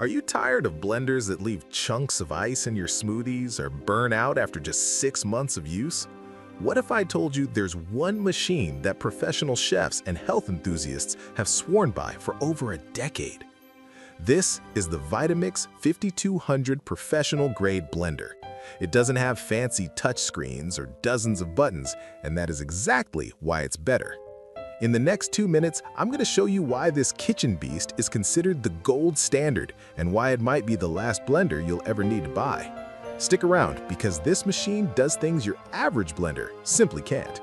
Are you tired of blenders that leave chunks of ice in your smoothies or burn out after just 6 months of use? What if I told you there's one machine that professional chefs and health enthusiasts have sworn by for over a decade? This is the Vitamix 5200 professional grade blender. It doesn't have fancy touchscreens or dozens of buttons, and that is exactly why it's better. In the next 2 minutes, I'm going to show you why this kitchen beast is considered the gold standard and why it might be the last blender you'll ever need to buy. Stick around because this machine does things your average blender simply can't.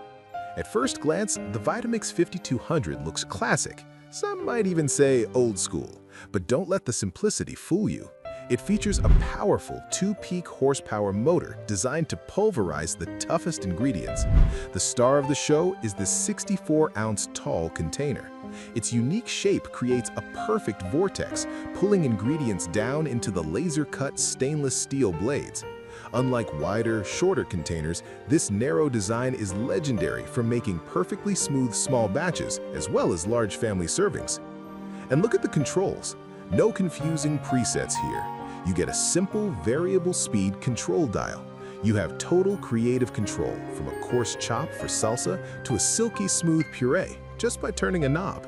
At first glance, the Vitamix 5200 looks classic. Some might even say old school, but don't let the simplicity fool you. It features a powerful 2-peak horsepower motor designed to pulverize the toughest ingredients. The star of the show is the 64-ounce tall container. Its unique shape creates a perfect vortex, pulling ingredients down into the laser-cut stainless steel blades. Unlike wider, shorter containers, this narrow design is legendary for making perfectly smooth small batches as well as large family servings. And look at the controls. No confusing presets here. You get a simple, variable speed control dial. You have total creative control, from a coarse chop for salsa to a silky smooth puree, just by turning a knob.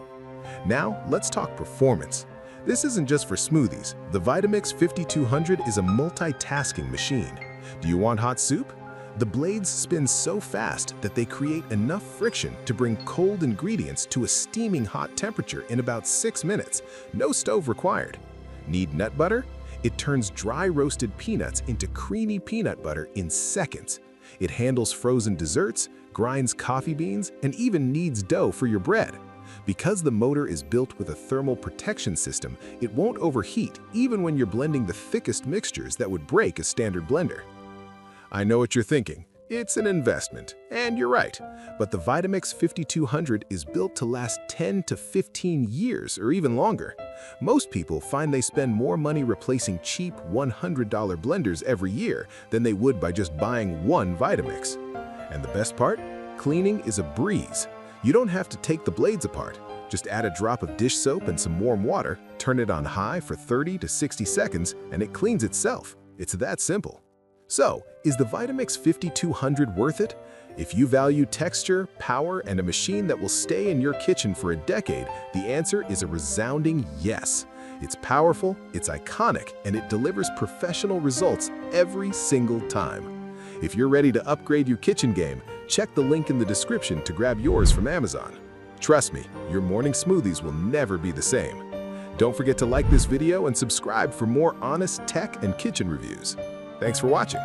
Now, let's talk performance. This isn't just for smoothies. The Vitamix 5200 is a multitasking machine. Do you want hot soup? The blades spin so fast that they create enough friction to bring cold ingredients to a steaming hot temperature in about 6 minutes. No stove required. Need nut butter? It turns dry roasted peanuts into creamy peanut butter in seconds. It handles frozen desserts, grinds coffee beans, and even kneads dough for your bread. Because the motor is built with a thermal protection system, it won't overheat even when you're blending the thickest mixtures that would break a standard blender. I know what you're thinking. It's an investment, and you're right. But the Vitamix 5200 is built to last 10 to 15 years or even longer. Most people find they spend more money replacing cheap $100 blenders every year than they would by just buying one Vitamix. And the best part? Cleaning is a breeze. You don't have to take the blades apart. Just add a drop of dish soap and some warm water, turn it on high for 30 to 60 seconds, and it cleans itself. It's that simple. So, is the Vitamix 5200 worth it? If you value texture, power, and a machine that will stay in your kitchen for a decade, the answer is a resounding yes. It's powerful, it's iconic, and it delivers professional results every single time. If you're ready to upgrade your kitchen game, check the link in the description to grab yours from Amazon. Trust me, your morning smoothies will never be the same. Don't forget to like this video and subscribe for more honest tech and kitchen reviews. Thanks for watching.